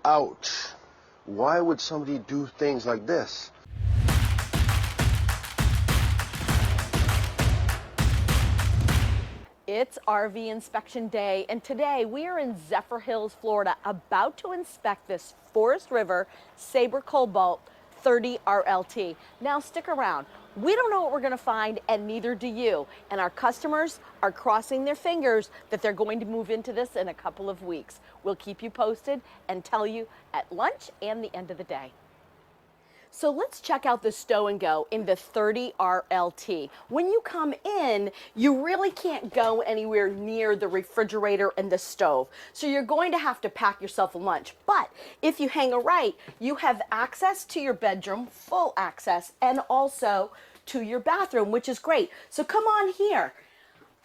Ouch. Why would somebody do things like this? It's RV inspection day, and today we are in Zephyr Hills, Florida, about to inspect this Forest River Sabre Cobalt 30 RLT. Now stick around. We don't know what we're going to find, and neither do you. And our customers are crossing their fingers that they're going to move into this in a couple of weeks. We'll keep you posted and tell you at lunch and the end of the day. So let's check out the stow and go in the 30 RLT. When you come in, you really can't go anywhere near the refrigerator and the stove. So you're going to have to pack yourself a lunch. But if you hang a right, you have access to your bedroom, full access, and also to your bathroom, which is great. So come on here.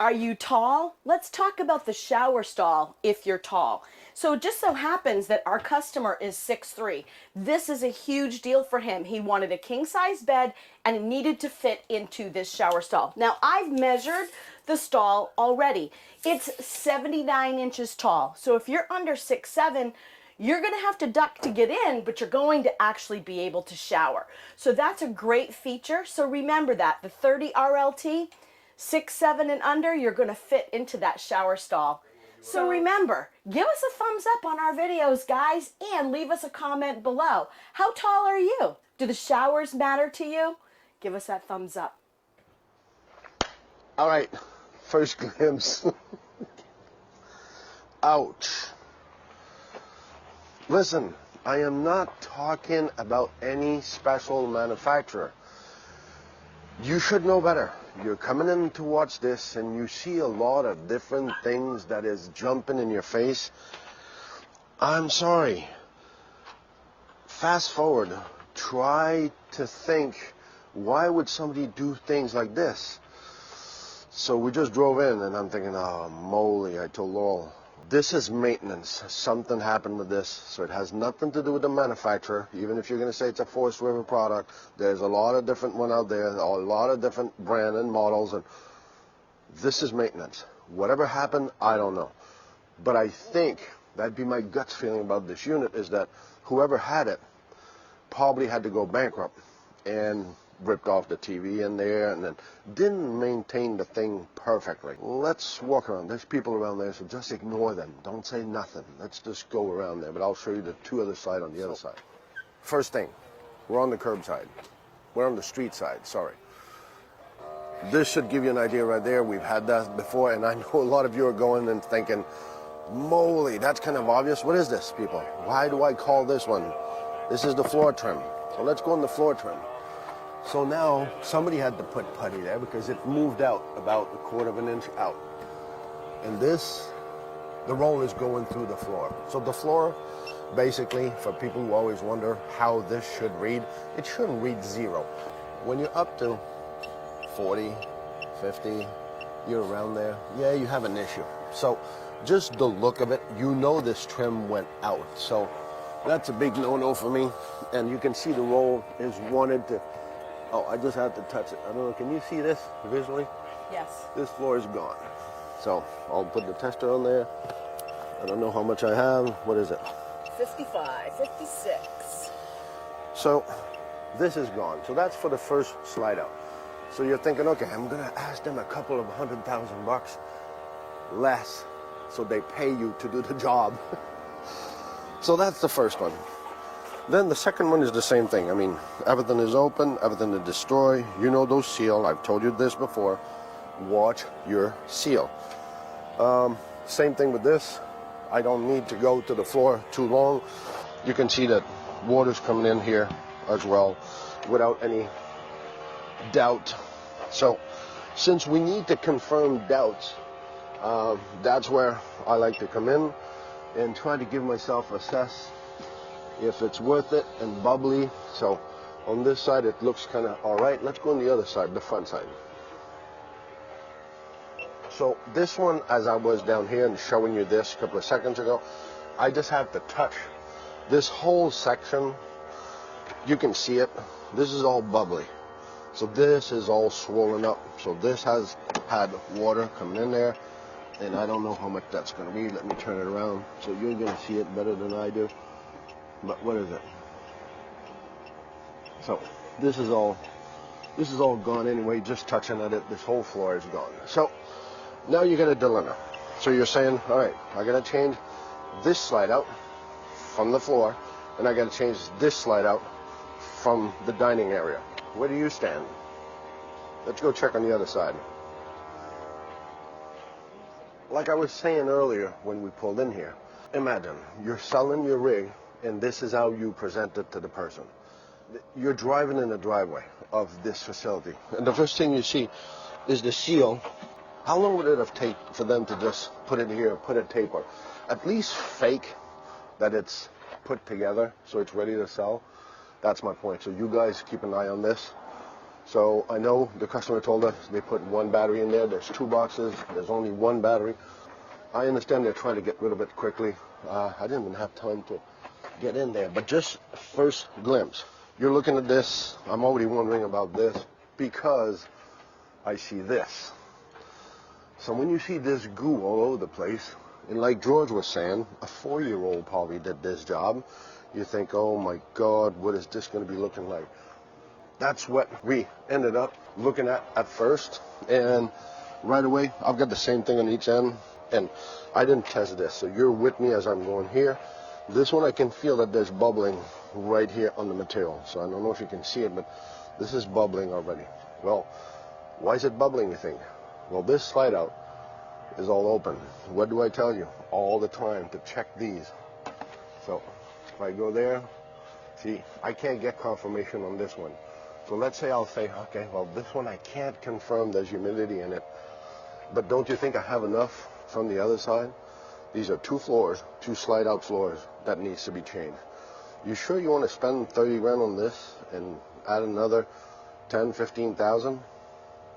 Are you tall? Let's talk about the shower stall if you're tall. So it just so happens that our customer is 6'3". This is a huge deal for him. He wanted a king-size bed and it needed to fit into this shower stall. Now I've measured the stall already. It's 79 inches tall. So if you're under 6'7", you're going to have to duck to get in, but you're going to actually be able to shower. So that's a great feature. So remember that, the 30 RLT, 6'7" and under, you're going to fit into that shower stall. So remember, give us a thumbs up on our videos, guys, and leave us a comment below. How tall are you? Do the showers matter to you? Give us that thumbs up. All right, first glimpse. Ouch. Listen, I am not talking about any special manufacturer. You should know better. You're coming in to watch this and you see a lot of different things that is jumping in your face. I'm sorry. Fast forward. Try to think, why would somebody do things like this? So we just drove in and I'm thinking, oh moly, I told Laurel, this is maintenance. Something happened with this. So it has nothing to do with the manufacturer. Even if you're going to say it's a Forest River product, there's a lot of different one out there, a lot of different brand and models, and this is maintenance. Whatever happened, I don't know. But I think that'd be my gut feeling about this unit, is that whoever had it probably had to go bankrupt and ripped off the TV in there and then didn't maintain the thing perfectly. Let's walk around. There's people around there, so just ignore them. Don't say nothing. Let's just go around there, but I'll show you the two other side on the other side. First thing, we're on the curbside. We're on the street side, sorry. This should give you an idea right there. We've had that before, and I know a lot of you are going and thinking, moly, that's kind of obvious. What is this, people? Why do I call this one? This is the floor trim. So let's go on the floor trim. So now somebody had to put putty there because it moved out about 1/4 inch out. And this, the roll is going through the floor. So the floor, basically, for people who always wonder how this should read, it shouldn't read 0. When you're up to 40, 50, you're around there, yeah, you have an issue. So just the look of it, you know this trim went out. So that's a big no-no for me. And you can see the roll is wanted to, oh, I just have to touch it. I don't know, can you see this visually? Yes. This floor is gone. So I'll put the tester on there. I don't know how much I have. What is it? 55, 56. So this is gone. So that's for the first slide out. So you're thinking, okay, I'm gonna ask them a couple of $100,000 less so they pay you to do the job. So that's the first one. Then the second one is the same thing. I mean, everything is open, everything to destroy. You know those seal. I've told you this before. Watch your seal. Same thing with this. I don't need to go to the floor too long. You can see that water's coming in here as well without any doubt. So since we need to confirm doubts, that's where I like to come in and try to give myself assess if it's worth it and bubbly. So on this side it looks kind of all right. Let's go on the other side, the front side. So this one, as I was down here and showing you this a couple of seconds ago, I just have to touch this whole section. You can see it. This is all bubbly. So this is all swollen up. So this has had water coming in there, and I don't know how much that's going to be. Let me turn it around so you're going to see it better than I do. but what is it? So this is all gone anyway, just touching at it. This whole floor is gone. So now you get a dilemma. So you're saying, all right, I gotta change this slide out from the floor, and I gotta change this slide out from the dining area. Where do you stand? Let's go check on the other side. Like I was saying earlier when we pulled in here, imagine you're selling your rig and this is how you present it to the person. You're driving in the driveway of this facility, and the first thing you see is the seal. How long would it have taken for them to just put it here, put a tape or at least fake that it's put together so it's ready to sell? That's my point. So you guys keep an eye on this. So I know the customer told us they put one battery in there. There's 2 boxes. There's only 1 battery. I understand they're trying to get rid of it quickly. I didn't even have time to get in there. But just first glimpse. You're looking at this. I'm already wondering about this because I see this. So when you see this goo all over the place, and like George was saying, a 4-year-old probably did this job, you think, oh my God, what is this going to be looking like? That's what we ended up looking at first, and right away I've got the same thing on each end, and I didn't test this, so you're with me as I'm going here. This one I can feel that there's bubbling right here on the material, so I don't know if you can see it, but this is bubbling already. Well, why is it bubbling, you think? Well, this slide out is all open. What do I tell you all the time? To check these. So if I go there, see, I can't get confirmation on this one. So let's say I'll say, okay, well, this one I can't confirm there's humidity in it. But don't you think I have enough from the other side? These are 2 floors, 2 slide out floors that needs to be changed. You sure you want to spend 30 grand on this and add another 10, 15,000?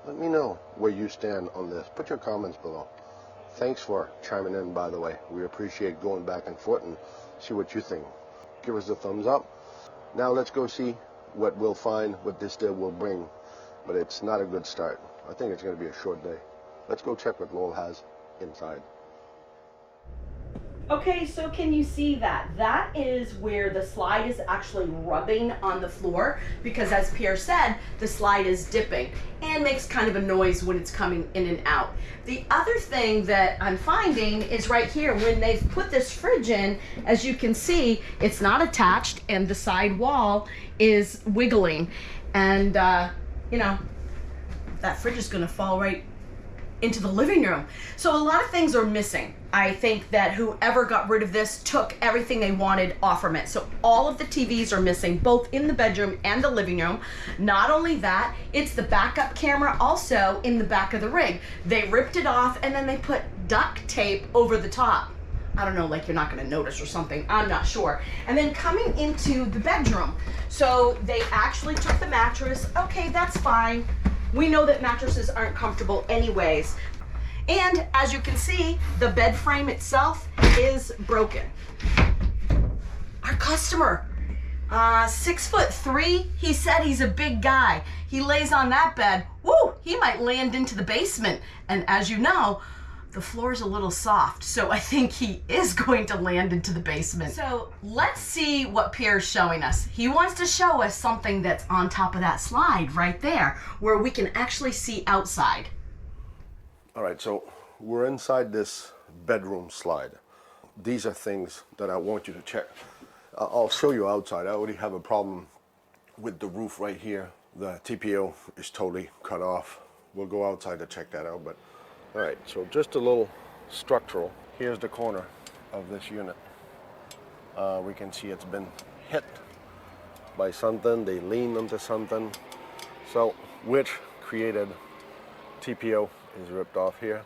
Let me know where you stand on this. Put your comments below. Thanks for chiming in, by the way. We appreciate going back and forth and see what you think. Give us a thumbs up. Now let's go see what we'll find, what this day will bring. But it's not a good start. I think it's going to be a short day. Let's go check what Lowell has inside. Okay, so can you see that? That is where the slide is actually rubbing on the floor, because as Pierre said, the slide is dipping and makes kind of a noise when it's coming in and out. The other thing that I'm finding is right here, when they've put this fridge in, as you can see, it's not attached and the side wall is wiggling. And, you know, that fridge is gonna fall right into the living room. So a lot of things are missing. I think that whoever got rid of this took everything they wanted off from it. So all of the TVs are missing, both in the bedroom and the living room. Not only that, it's the backup camera also in the back of the rig. They ripped it off and then they put duct tape over the top. I don't know, like you're not gonna notice or something, I'm not sure. And then coming into the bedroom, so they actually took the mattress. Okay, that's fine. We know that mattresses aren't comfortable anyways. And as you can see, the bed frame itself is broken. Our customer, 6'3", he said he's a big guy. He lays on that bed, woo, he might land into the basement. And as you know, the floor is a little soft, so I think he is going to land into the basement. So let's see what Pierre's showing us. He wants to show us something that's on top of that slide right there, where we can actually see outside. All right, so we're inside this bedroom slide. These are things that I want you to check. I'll show you outside. I already have a problem with the roof right here. The TPO is totally cut off. We'll go outside to check that out, but all right, so just a little structural. Here's the corner of this unit. We can see it's been hit by something. They leaned onto something. So, which created TPO is ripped off here.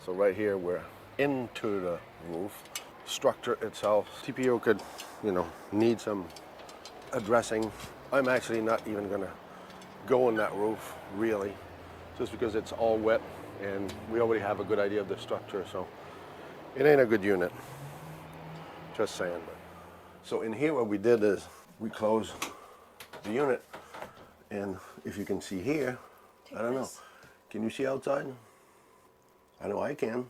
So right here, we're into the roof. Structure itself, TPO could, you know, need some addressing. I'm actually not even gonna go on that roof, really, just because it's all wet. And we already have a good idea of the structure, so it ain't a good unit. Just saying. So in here what we did is we closed the unit, and if you can see here, I don't know. Can you see outside? I know I can.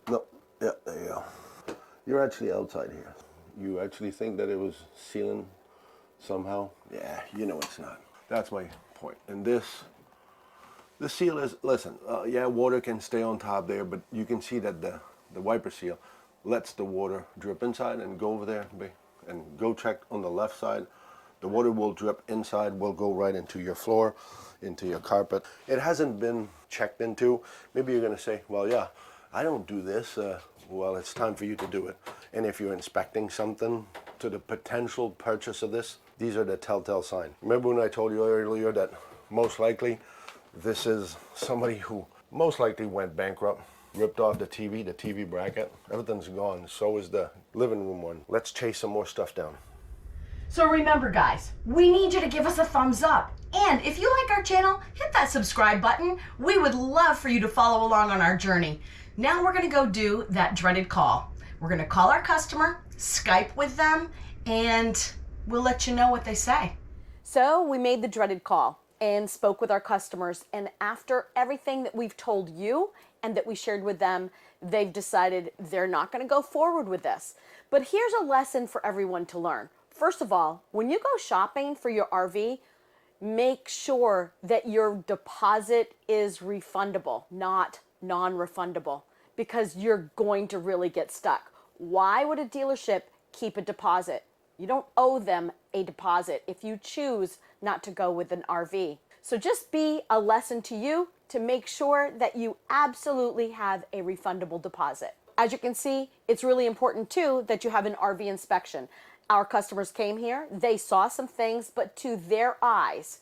No, yeah, there you go. You're actually outside here. you actually think that it was sealing somehow. Yeah, you know it's not. That's my point. And the seal is, listen, yeah, water can stay on top there, but you can see that the wiper seal lets the water drip inside and go over there and go check on the left side. The water will drip inside, will go right into your floor, into your carpet. It hasn't been checked into. Maybe you're going to say, well, yeah, I don't do this. Well, it's time for you to do it. And if you're inspecting something to the potential purchase of this, these are the telltale signs. Remember when I told you earlier that most likely this is somebody who most likely went bankrupt, ripped off the TV bracket. Everything's gone. So is the living room one. Let's chase some more stuff down. So remember, guys, we need you to give us a thumbs up. And if you like our channel, hit that subscribe button. We would love for you to follow along on our journey. Now we're going to go do that dreaded call. We're going to call our customer, Skype with them, and we'll let you know what they say. So we made the dreaded call and spoke with our customers. And after everything that we've told you and that we shared with them, they've decided they're not going to go forward with this. But here's a lesson for everyone to learn. First of all, when you go shopping for your RV, make sure that your deposit is refundable, not non-refundable, because you're going to really get stuck. Why would a dealership keep a deposit? You don't owe them a deposit if you choose not to go with an RV. So just be a lesson to you to make sure that you absolutely have a refundable deposit. As you can see, it's really important too that you have an RV inspection. Our customers came here, they saw some things, but to their eyes,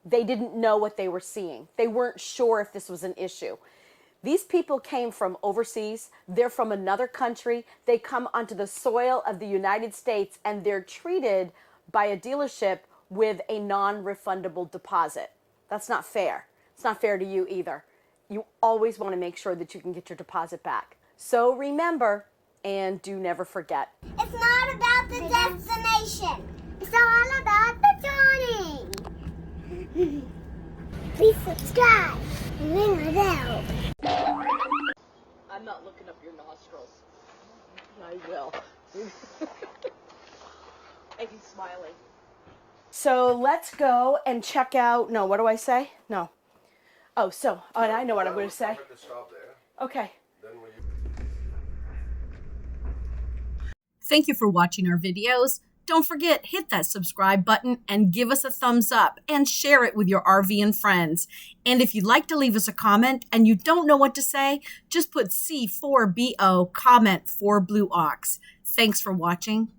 they didn't know what they were seeing. They weren't sure if this was an issue. These people came from overseas, they're from another country, they come onto the soil of the United States and they're treated by a dealership with a non-refundable deposit. That's not fair. It's not fair to you either. You always want to make sure that you can get your deposit back. So remember, and do never forget. It's not about the destination. It's all about the journey. Please subscribe and ring the bell. I'm not looking up your nostrils. I will. And he's smiling. So let's go and check out, no, what do I say? No. Oh, I know what I'm going to say. Okay. Thank you for watching our videos. Don't forget, hit that subscribe button and give us a thumbs up and share it with your RV and friends. And if you'd like to leave us a comment and you don't know what to say, just put C4BO comment for Blue Ox. Thanks for watching